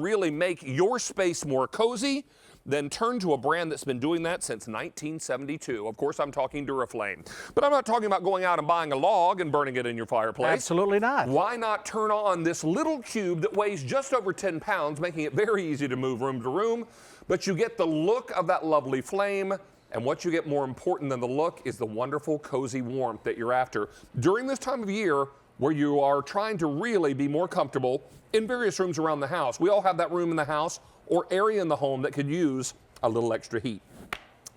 really make your space more cozy, then turn to a brand that's been doing that since 1972. Of course, I'm talking Duraflame. But I'm not talking about going out and buying a log and burning it in your fireplace. Absolutely not. Why not turn on this little cube that weighs just over 10 pounds, making it very easy to move room to room, but you get the look of that lovely flame, and what you get more important than the look is the wonderful, cozy warmth that you're after during this time of year where you are trying to really be more comfortable in various rooms around the house. We all have that room in the house or area in the home that could use a little extra heat.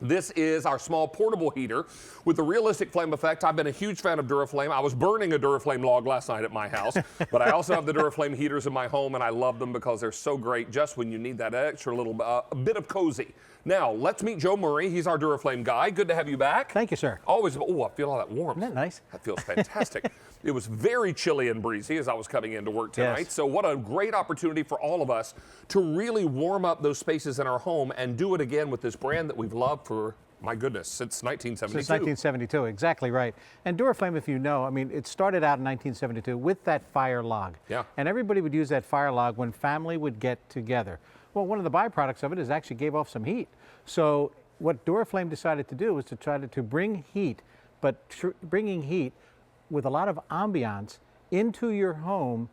This is our small portable heater with the realistic flame effect. I've been a huge fan of Duraflame. I was burning a Duraflame log last night at my house, but I also have the Duraflame heaters in my home, and I love them because they're so great just when you need that extra little bit of cozy. Now, let's meet Joe Murray. He's our Duraflame guy. Good to have you back. Thank you, sir. Always, oh, I feel all that warmth. Isn't that nice? That feels fantastic. It was very chilly and breezy as I was coming into work tonight. Yes. So what a great opportunity for all of us to really warm up those spaces in our home and do it again with this brand that we've loved for, my goodness, since 1972. Since 1972, exactly right. And Duraflame, if you know, I mean, it started out in 1972 with that fire log. Yeah. And everybody would use that fire log when family would get together. Well, one of the byproducts of it is actually gave off some heat. So what Duraflame decided to do was to try to bring heat, but bringing heat with a lot of ambiance into your home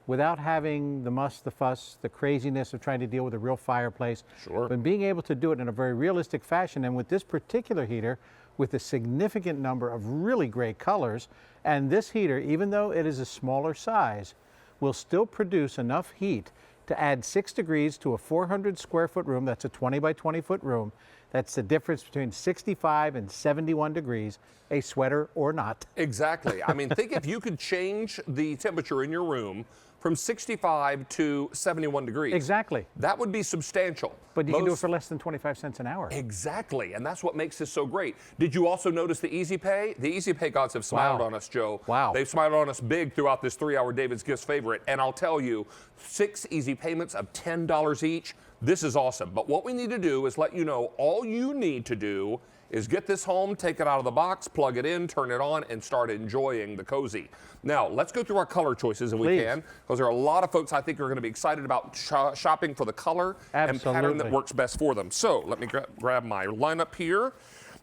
without having the muss, the fuss, the craziness of trying to deal with a real fireplace. Sure. But being able to do it in a very realistic fashion. And with this particular heater, with a significant number of really great colors, and this heater, even though it is a smaller size, will still produce enough heat to add 6 degrees to a 400 square foot room. That's a 20 by 20 foot room. That's the difference between 65 and 71 degrees, a sweater or not. Exactly. I mean, think if you could change the temperature in your room from 65 to 71 degrees. Exactly. That would be substantial. But you can do it for less than 25 cents an hour. Exactly, and that's what makes this so great. Did you also notice the Easy Pay? The Easy Pay gods have smiled on us, Joe. Wow. They've smiled on us big throughout this 3-hour David's Gifts favorite, and I'll tell you, 6 easy payments of $10 each. This is awesome, but what we need to do is let you know all you need to do is get this home, take it out of the box, plug it in, turn it on, and start enjoying the cozy. Now, let's go through our color choices if we can, because there are a lot of folks I think are going to be excited about shopping for the color and pattern that works best for them. So let me grab my lineup here,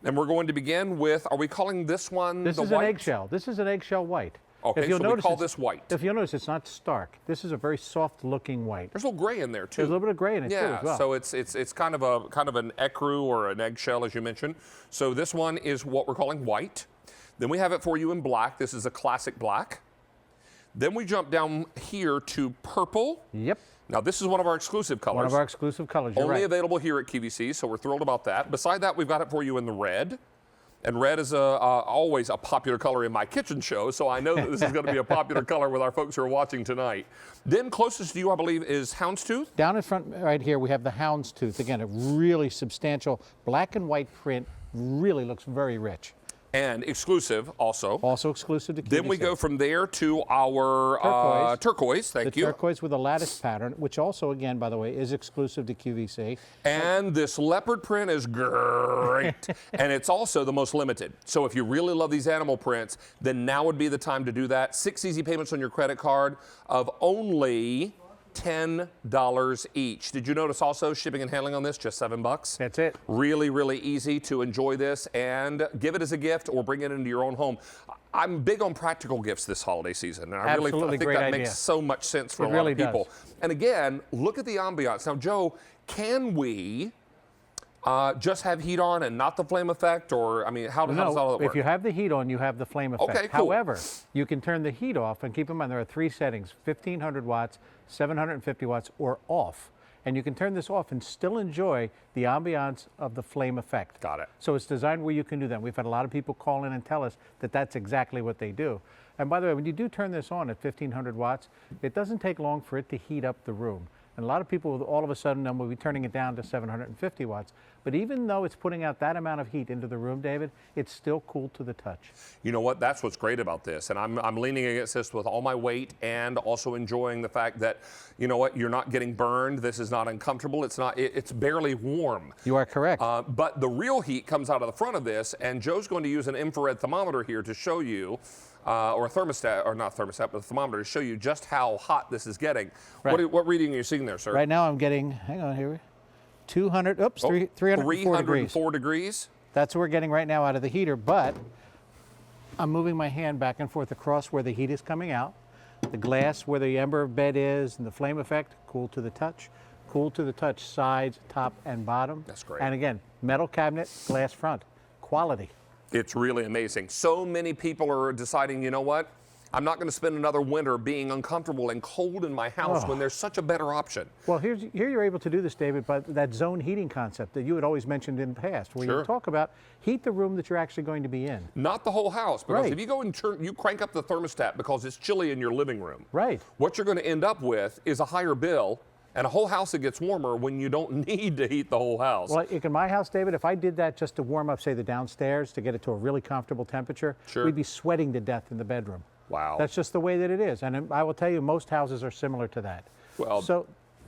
and we're going to begin with, are we calling this one the white? This is an eggshell. This is an eggshell white. Okay, so we call this white. If you'll notice, it's not stark. This is a very soft-looking white. There's a little gray in there too. There's a little bit of gray in it too as well. So it's kind of an ecru or an eggshell, as you mentioned. So this one is what we're calling white. Then we have it for you in black. This is a classic black. Then we jump down here to purple. Yep. Now this is one of our exclusive colors. One of our exclusive colors. You're Only right. available here at QVC, so we're thrilled about that. Beside that, we've got it for you in the red. And red is always a popular color in my kitchen show, so I know that this is going to be a popular color with our folks who are watching tonight. Then closest to you, I believe, is houndstooth. Down in front right here, we have the houndstooth. Again, a really substantial black and white print. Really looks very rich. And exclusive also. Also exclusive to QVC. Then we go from there to our turquoise. Thank you. The turquoise with a lattice pattern, which also, again, by the way, is exclusive to QVC. And this leopard print is great. And it's also the most limited. So if you really love these animal prints, then now would be the time to do that. 6 easy payments on your credit card of only $10 each. Did you notice also shipping and handling on this, just $7? That's it. Really, really easy to enjoy this and give it as a gift or bring it into your own home. I'm big on practical gifts this holiday season, and I really think that makes so much sense for a lot of people. And again, look at the ambiance. Now, Joe, can we just have heat on and not the flame effect, or I mean, how does all that work? If you have the heat on, you have the flame effect. Okay, cool. However, you can turn the heat off, and keep in mind there are 3 settings: 1500 watts, 750 watts, or off. And you can turn this off and still enjoy the ambiance of the flame effect. Got it. So it's designed where you can do that. We've had a lot of people call in and tell us that that's exactly what they do. And by the way, when you do turn this on at 1500 watts, it doesn't take long for it to heat up the room. And a lot of people, all of a sudden, then will be turning it down to 750 watts. But even though it's putting out that amount of heat into the room, David, it's still cool to the touch. You know what? That's what's great about this. And I'm leaning against this with all my weight and also enjoying the fact that, you know what, you're not getting burned. This is not uncomfortable. It's barely warm. You are correct. But the real heat comes out of the front of this. And Joe's going to use an infrared thermometer here to show you or a thermostat, or not thermostat, but a thermometer to show you just how hot this is getting. Right. What reading are you seeing there, sir? Right now I'm getting, hang on here, 200, 304 degrees. 304 degrees. That's what we're getting right now out of the heater, but I'm moving my hand back and forth across where the heat is coming out. The glass where the ember bed is and the flame effect, cool to the touch. Cool to the touch, sides, top, and bottom. That's great. And again, metal cabinet, glass front. Quality. It's really amazing. So many people are deciding, you know what? I'm not going to spend another winter being uncomfortable and cold in my house when there's such a better option. Well, here you're able to do this, David, by that zone heating concept that you had always mentioned in the past, where you talk about heat the room that you're actually going to be in. Not the whole house, because Right. if you go and you crank up the thermostat because it's chilly in your living room, Right. what you're going to end up with is a higher bill and a whole house that gets warmer when you don't need to heat the whole house. Well, like in my house, David, if I did that just to warm up, say, the downstairs to get it to a really comfortable temperature, we'd be sweating to death in the bedroom. Wow. That's just the way that it is. And I will tell you, most houses are similar to that. Well, so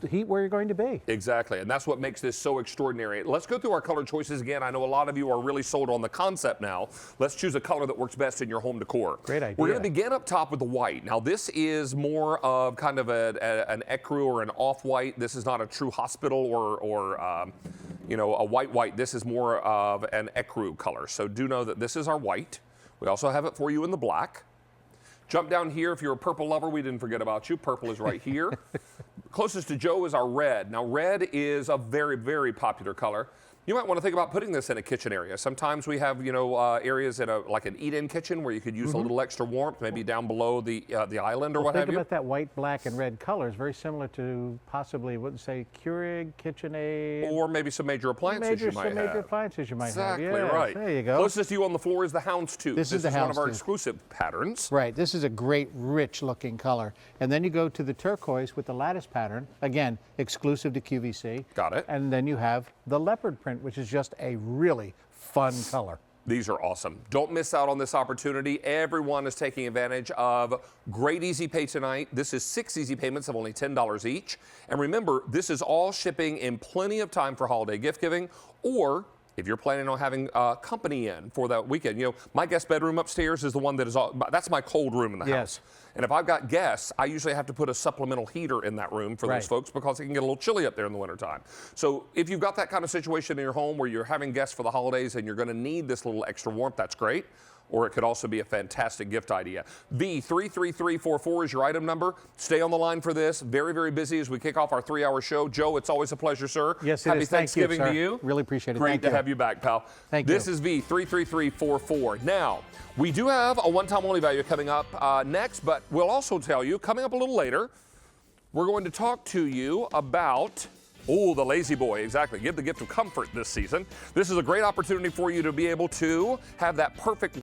heat where you're going to be. Exactly, and that's what makes this so extraordinary. Let's go through our color choices again. I know a lot of you are really sold on the concept now. Let's choose a color that works best in your home decor. Great idea. We're going to begin up top with the white. Now, this is more of kind of an ecru or an off-white. This is not a true hospital or you know, a white. This is more of an ecru color. So do know that this is our white. We also have it for you in the black. Jump down here if you're a purple lover. We didn't forget about you. Purple is right here. Closest to Joe is our red. Now, red is a very, very popular color. You might want to think about putting this in a kitchen area. Sometimes we have, you know, areas in like an eat-in kitchen where you could use a little extra warmth, maybe down below the island or what have you. Think about that white, black, and red colors, very similar to possibly, wouldn't say Keurig, KitchenAid. Or maybe some major appliances you might have. Major appliances you might have. Exactly right. There you go. Closest to you on the floor is the houndstooth. This is the one of our houndstooth. exclusive patterns. Right, this is a great, rich-looking color. And then you go to the turquoise with the lattice pattern, again, exclusive to QVC. Got it. And then you have the leopard print, which is just a really fun color. These are awesome. Don't miss out on this opportunity. Everyone is taking advantage of great easy pay tonight. This is 6 easy payments of only $10 each. And remember, this is all shipping in plenty of time for holiday gift giving, or if you're planning on having company in for that weekend. You know, my guest bedroom upstairs is the one that is that's my cold room in the house. And if I've got guests, I usually have to put a supplemental heater in that room for those folks because it can get a little chilly up there in the wintertime. So if you've got that kind of situation in your home where you're having guests for the holidays and you're going to need this little extra warmth, that's great. Or it could also be a fantastic gift idea. V33344 is your item number. Stay on the line for this. Very, very busy as we kick off our 3-hour show. Joe, it's always a pleasure, sir. Yes, it Happy is. Thanksgiving Thank you, to sir. you. Really appreciate it. Great to have you back, pal. Thank you. This is V33344. Now, we do have a one-time only value coming up next, but we'll also tell you, coming up a little later, we're going to talk to you about the lazy boy, exactly. Give the gift of comfort this season. This is a great opportunity for you to be able to have that perfect